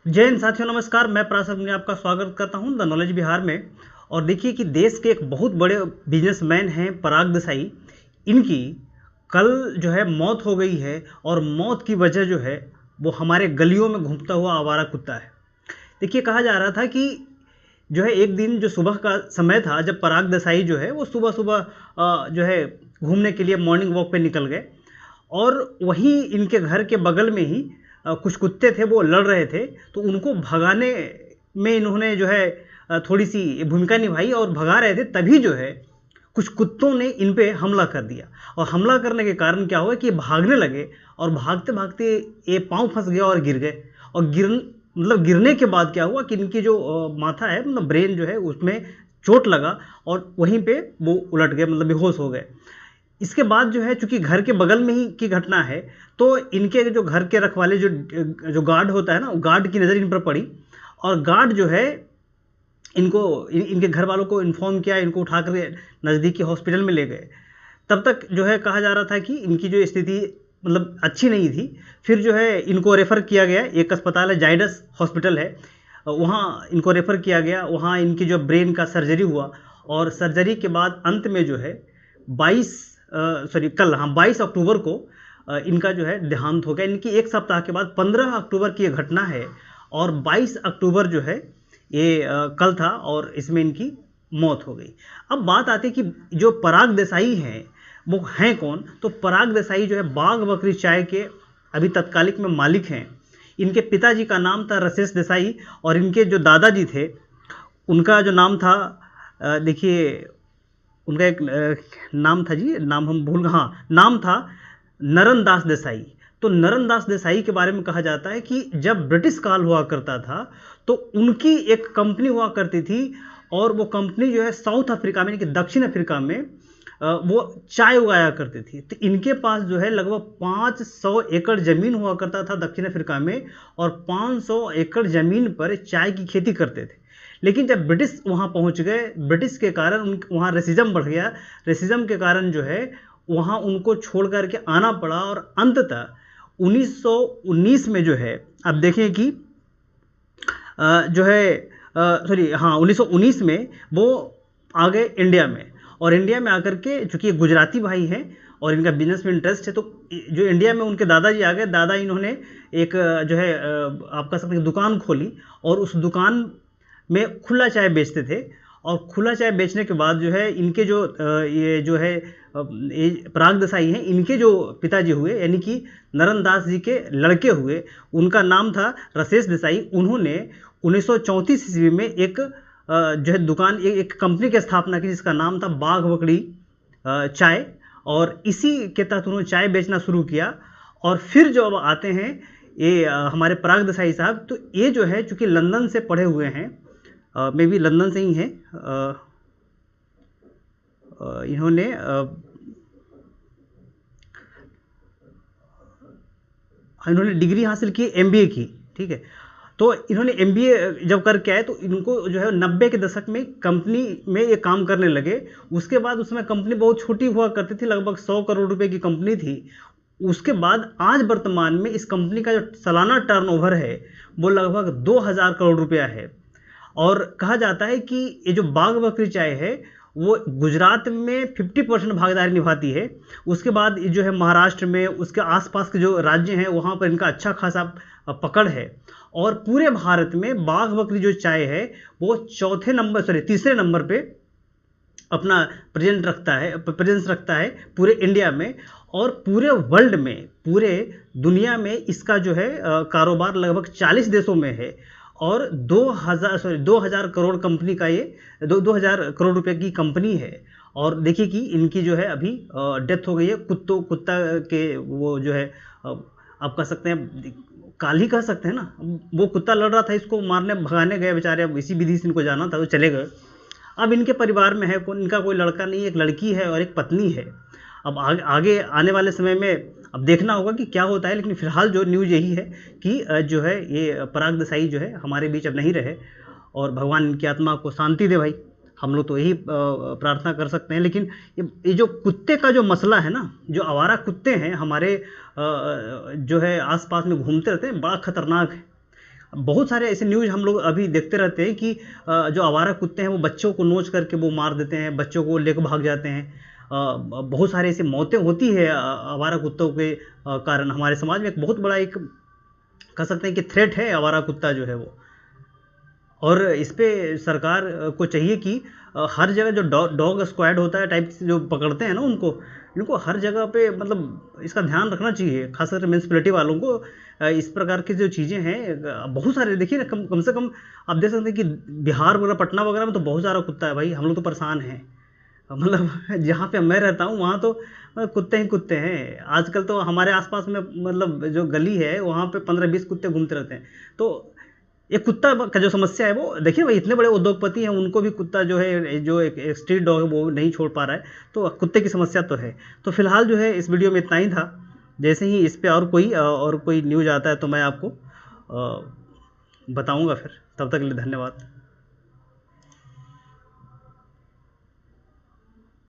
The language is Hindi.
जय हिंद साथियों, नमस्कार। मैं प्रासद मुनि आपका स्वागत करता हूं द नॉलेज बिहार में। और देखिए कि देश के एक बहुत बड़े बिजनेसमैन हैं पराग देसाई। इनकी कल जो है मौत हो गई है और मौत की वजह जो है वो हमारे गलियों में घूमता हुआ आवारा कुत्ता है। देखिए, कहा जा रहा था कि जो है एक दिन जो सुबह का समय था जब पराग देसाई जो है वो सुबह सुबह जो है घूमने के लिए मॉर्निंग वॉक पे निकल गए। और वहीं इनके घर के बगल में ही कुछ कुत्ते थे, वो लड़ रहे थे। तो उनको भगाने में इन्होंने जो है थोड़ी सी भूमिका निभाई और भगा रहे थे। तभी जो है कुछ कुत्तों ने इन पे हमला कर दिया। और हमला करने के कारण क्या हुआ कि ये भागने लगे और भागते भागते ये पाँव फंस गया और गिर गए। और गिरने के बाद क्या हुआ कि इनकी जो माथा है, मतलब ब्रेन जो है, उसमें चोट लगा और वहीं पे वो उलट गए, मतलब बेहोश हो गए। इसके बाद जो है, चूंकि घर के बगल में ही की घटना है, तो इनके जो घर के रखवाले जो जो गार्ड होता है ना, गार्ड की नज़र इन पर पड़ी। और गार्ड जो है इनके घर वालों को इन्फॉर्म किया, इनको उठाकर नज़दीकी हॉस्पिटल में ले गए। तब तक जो है कहा जा रहा था कि इनकी जो स्थिति मतलब अच्छी नहीं थी। फिर जो है इनको रेफ़र किया गया, एक अस्पताल है, जाइडस हॉस्पिटल है, वहाँ इनको रेफ़र किया गया। वहाँ इनकी जो ब्रेन का सर्जरी हुआ और सर्जरी के बाद अंत में जो है 22 अक्टूबर को इनका जो है देहांत हो गया। इनकी एक सप्ताह के बाद 15 अक्टूबर की ये घटना है और 22 अक्टूबर जो है ये कल था और इसमें इनकी मौत हो गई। अब बात आती है कि जो पराग देसाई हैं वो हैं कौन। तो पराग देसाई जो है बाघ बकरी चाय के अभी तत्कालिक में मालिक हैं। इनके पिताजी का नाम था राजेश देसाई और इनके जो दादाजी थे उनका जो नाम था, देखिए उनका एक नाम था जी, नाम हम भूल गए, हाँ, नाम था नरन दास देसाई। तो नरन दास देसाई के बारे में कहा जाता है कि जब ब्रिटिश काल हुआ करता था तो उनकी एक कंपनी हुआ करती थी और वो कंपनी जो है साउथ अफ्रीका में, यानी कि दक्षिण अफ्रीका में वो चाय उगाया करती थी। तो इनके पास जो है लगभग 500 एकड़ ज़मीन हुआ करता था दक्षिण अफ्रीका में और 500 एकड़ ज़मीन पर चाय की खेती करते थे। लेकिन जब ब्रिटिश वहाँ पहुँच गए, ब्रिटिश के कारण उन वहाँ रेसिज्म बढ़ गया। रेसिज्म के कारण जो है वहाँ उनको छोड़ करके आना पड़ा और अंततः 1919 में जो है, अब देखें कि जो है 1919 में वो आ गए इंडिया में। और इंडिया में आकर के, चूँकि गुजराती भाई हैं और इनका बिजनेस में इंटरेस्ट है, तो जो इंडिया में उनके दादाजी आ गए। दादा इन्होंने एक जो है आप कह सकते हैं दुकान खोली और उस दुकान में खुला चाय बेचते थे। और खुला चाय बेचने के बाद जो है इनके जो ये जो है ये पराग देसाई हैं, इनके जो पिताजी हुए यानी कि नरन दास जी के लड़के हुए, उनका नाम था राजेश देसाई। उन्होंने 1934 ईस्वी में एक जो है दुकान, एक कंपनी की स्थापना की जिसका नाम था बाघ बकरी चाय। और इसी के तहत उन्होंने चाय बेचना शुरू किया। और फिर जो अब आते हैं ये हमारे पराग देसाई साहब, तो ये जो है चूँकि लंदन से पढ़े हुए हैं, मे बी लंदन से ही हैं। इन्होंने इन्होंने डिग्री हासिल की, एमबीए की, ठीक है। तो इन्होंने एमबीए जब करके आए तो इनको जो है 90 के दशक में कंपनी में ये काम करने लगे। उसके बाद उसमें कंपनी बहुत छोटी हुआ करती थी, लगभग 100 करोड़ रुपए की कंपनी थी। उसके बाद आज वर्तमान में इस कंपनी का जो सालाना टर्नओवर है वो लगभग 2000 करोड़ रुपया है। और कहा जाता है कि ये जो बाघ बकरी चाय है वो गुजरात में 50% भागीदारी निभाती है। उसके बाद जो है महाराष्ट्र में, उसके आसपास के जो राज्य हैं वहाँ पर इनका अच्छा खासा पकड़ है। और पूरे भारत में बाघ बकरी जो चाय है वो तीसरे नंबर पे अपना प्रेजेंस रखता है पूरे इंडिया में। और पूरे वर्ल्ड में, पूरे दुनिया में इसका जो है कारोबार लगभग 40 देशों में है। और 2000 करोड़ कंपनी का ये 2000 करोड़ रुपए की कंपनी है। और देखिए कि इनकी जो है अभी डेथ हो गई है। कुत्ता के वो जो है आप कह सकते हैं, काल ही कह सकते हैं ना, वो कुत्ता लड़ रहा था, इसको मारने भगाने गए बेचारे। अब इसी विधि से इनको जाना था तो चले गए। अब इनके परिवार में है इनका कोई लड़का नहीं, एक लड़की है और एक पत्नी है। अब आगे आने वाले समय में अब देखना होगा कि क्या होता है। लेकिन फिलहाल जो न्यूज़ यही है कि जो है ये पराग देसाई जो है हमारे बीच अब नहीं रहे और भगवान इनकी आत्मा को शांति दे भाई। हम लोग तो यही प्रार्थना कर सकते हैं। लेकिन ये जो कुत्ते का जो मसला है ना, जो आवारा कुत्ते हैं हमारे जो है आसपास में घूमते रहते हैं, बड़ा खतरनाक है। बहुत सारे ऐसे न्यूज़ हम लोग अभी देखते रहते हैं कि जो आवारा कुत्ते हैं वो बच्चों को नोच करके वो मार देते हैं, बच्चों को लेकर भाग जाते हैं। बहुत सारे ऐसी मौतें होती है आवारा कुत्तों के कारण। हमारे समाज में एक बहुत बड़ा एक कह सकते हैं कि थ्रेट है आवारा कुत्ता जो है वो। और इस पे सरकार को चाहिए कि हर जगह जो डॉग स्क्वाड होता है टाइप से जो पकड़ते हैं ना उनको, इनको हर जगह पे मतलब इसका ध्यान रखना चाहिए, खासकर म्यूनसिपैलिटी वालों को। इस प्रकार की जो चीज़ें हैं बहुत सारे देखिए ना, कम से कम आप देख सकते हैं कि बिहार वगैरह पटना वगैरह में तो बहुत सारा कुत्ता है भाई, हम लोग तो परेशान हैं। मतलब जहाँ पे मैं रहता हूँ वहाँ तो कुत्ते ही कुत्ते हैं। आजकल तो हमारे आसपास में मतलब जो गली है वहाँ पे 15-20 कुत्ते घूमते रहते हैं। तो ये कुत्ता का जो समस्या है वो देखिए भाई, इतने बड़े उद्योगपति हैं, उनको भी कुत्ता जो है, जो एक स्ट्रीट डॉग है वो नहीं छोड़ पा रहा है। तो कुत्ते की समस्या तो है। तो फिलहाल जो है इस वीडियो में इतना ही था। जैसे ही इस पे और कोई न्यूज़ आता है तो मैं आपको बताऊंगा फिर। तब तक के लिए धन्यवाद।